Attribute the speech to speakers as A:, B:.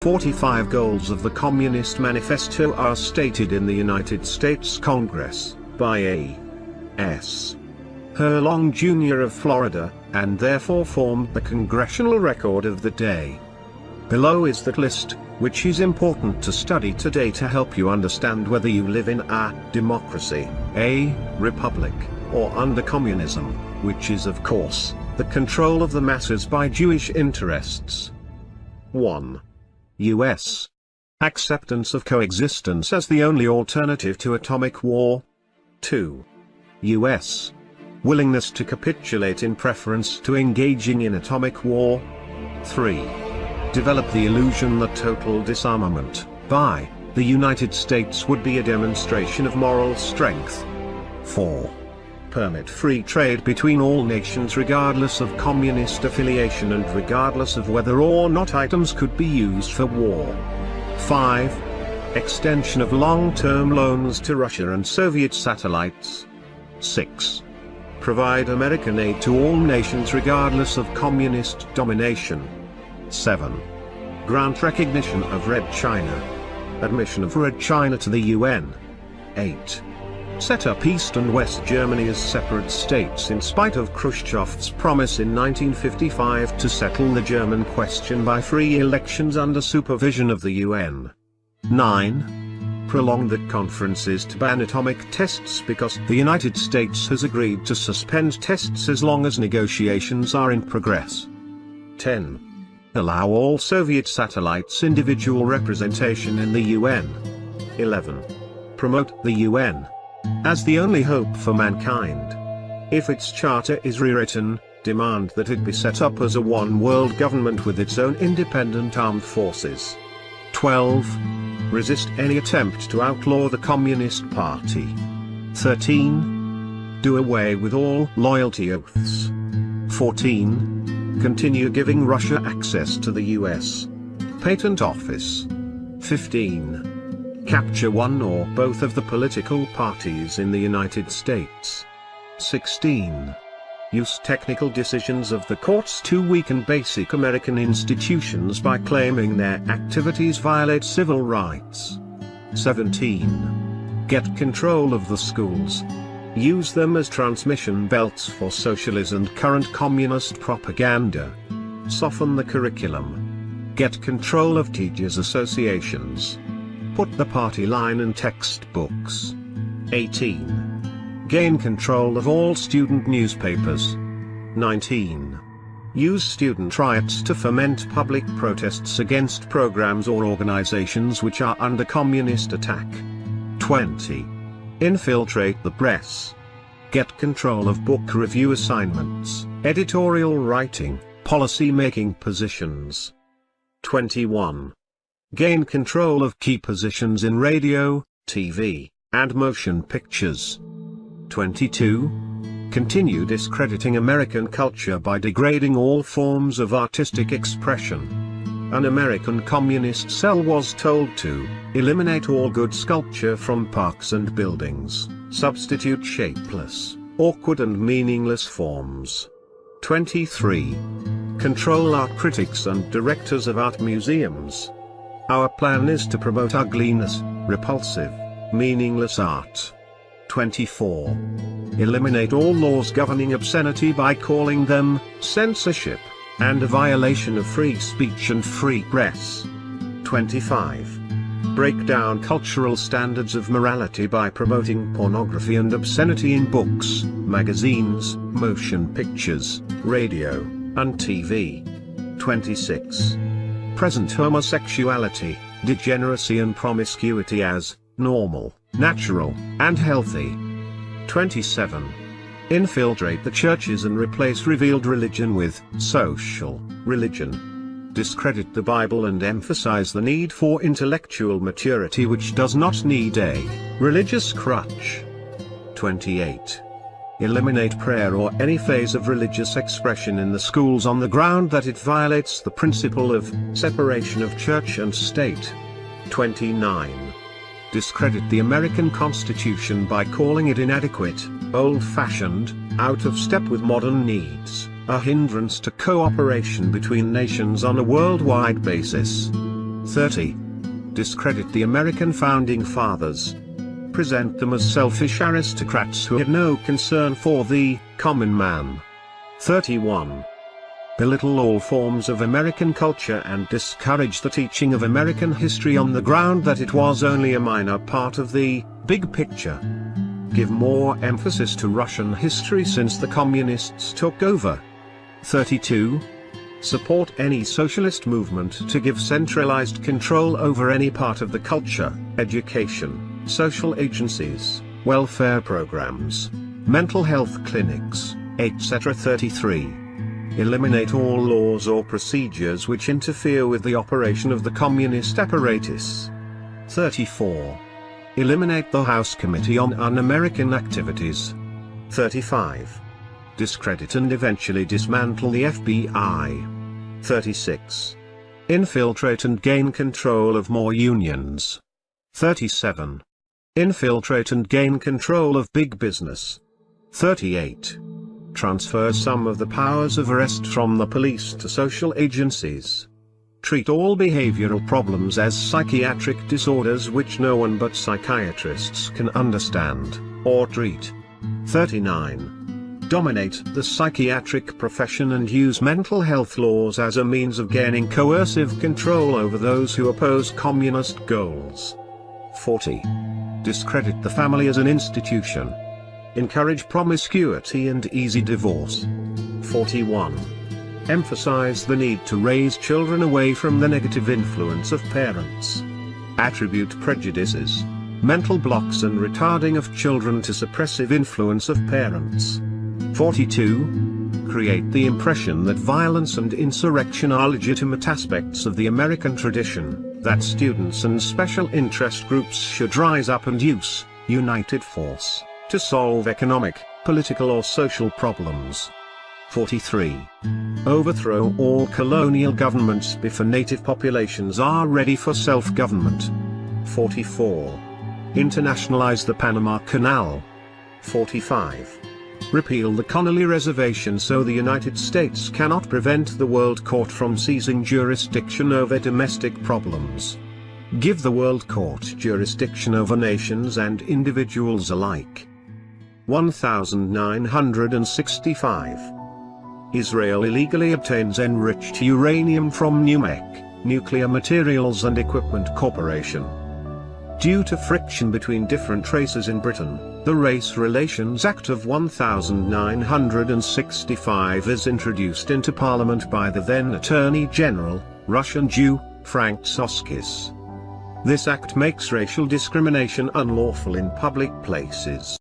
A: 45 goals of the Communist Manifesto are stated in the United States Congress, by A.S. Herlong Jr. of Florida, and therefore formed the congressional record of the day. Below is that list, which is important to study today to help you understand whether you live in a democracy, a republic, or under communism, which is of course, the control of the masses by Jewish interests. 1. U.S. acceptance of coexistence as the only alternative to atomic war. 2. U.S. willingness to capitulate in preference to engaging in atomic war. 3. Develop the illusion that total disarmament by the United States would be a demonstration of moral strength. 4. Permit free trade between all nations regardless of communist affiliation and regardless of whether or not items could be used for war. 5. Extension of long-term loans to Russia and Soviet satellites. 6. Provide American aid to all nations regardless of communist domination. 7. Grant recognition of Red China. Admission of Red China to the UN. 8. Set up East and West Germany as separate states in spite of Khrushchev's promise in 1955 to settle the German question by free elections under supervision of the UN. 9. Prolong the conferences to ban atomic tests because the United States has agreed to suspend tests as long as negotiations are in progress. 10. Allow all Soviet satellites individual representation in the UN. 11. Promote the UN as the only hope for mankind. If its charter is rewritten, demand that it be set up as a one-world government with its own independent armed forces. 12. Resist any attempt to outlaw the Communist Party. 13. Do away with all loyalty oaths. 14. Continue giving Russia access to the U.S. Patent Office. 15. Capture one or both of the political parties in the United States. 16. Use technical decisions of the courts to weaken basic American institutions by claiming their activities violate civil rights. 17. Get control of the schools. Use them as transmission belts for socialist and current communist propaganda. Soften the curriculum. Get control of teachers' associations. Put the party line in textbooks. 18. Gain control of all student newspapers. 19. Use student riots to foment public protests against programs or organizations which are under communist attack. 20. Infiltrate the press. Get control of book review assignments, editorial writing, policy-making positions. 21. Gain control of key positions in radio, TV, and motion pictures. 22. Continue discrediting American culture by degrading all forms of artistic expression. An American communist cell was told to eliminate all good sculpture from parks and buildings, substitute shapeless, awkward and meaningless forms. 23. Control art critics and directors of art museums. Our plan is to promote ugliness, repulsive, meaningless art. 24. Eliminate all laws governing obscenity by calling them censorship and a violation of free speech and free press. 25. Break down cultural standards of morality by promoting pornography and obscenity in books, magazines, motion pictures, radio, and TV. 26. Present homosexuality, degeneracy and promiscuity as normal, natural, and healthy. 27. Infiltrate the churches and replace revealed religion with social religion. Discredit the Bible and emphasize the need for intellectual maturity which does not need a religious crutch. 28. Eliminate prayer or any phase of religious expression in the schools on the ground that it violates the principle of separation of church and state. 29. Discredit the American Constitution by calling it inadequate, old-fashioned, out of step with modern needs, a hindrance to cooperation between nations on a worldwide basis. 30. Discredit the American founding fathers. Present them as selfish aristocrats who had no concern for the common man. 31. Belittle all forms of American culture and discourage the teaching of American history on the ground that it was only a minor part of the big picture. Give more emphasis to Russian history since the communists took over. 32. Support any socialist movement to give centralized control over any part of the culture, education, social agencies, welfare programs, mental health clinics, etc. 33. Eliminate all laws or procedures which interfere with the operation of the communist apparatus. 34. Eliminate the House Committee on Un-American Activities. 35. Discredit and eventually dismantle the FBI. 36. Infiltrate and gain control of more unions. 37. Infiltrate and gain control of big business. 38. Transfer some of the powers of arrest from the police to social agencies. Treat all behavioral problems as psychiatric disorders which no one but psychiatrists can understand or treat. 39. Dominate the psychiatric profession and use mental health laws as a means of gaining coercive control over those who oppose communist goals. 40. Discredit the family as an institution. Encourage promiscuity and easy divorce. 41. Emphasize the need to raise children away from the negative influence of parents. Attribute prejudices, mental blocks and retarding of children to suppressive influence of parents. 42. Create the impression that violence and insurrection are legitimate aspects of the American tradition, that students and special interest groups should rise up and use united force to solve economic, political or social problems. 43. Overthrow all colonial governments before native populations are ready for self-government. 44. Internationalize the Panama Canal. 45. Repeal the Connolly Reservation so the United States cannot prevent the World Court from seizing jurisdiction over domestic problems. Give the World Court jurisdiction over nations and individuals alike. 1965. Israel illegally obtains enriched uranium from NUMEC, Nuclear Materials and Equipment Corporation. Due to friction between different races in Britain, the Race Relations Act of 1965 is introduced into Parliament by the then Attorney General, Russian Jew, Frank Soskis. This act makes racial discrimination unlawful in public places.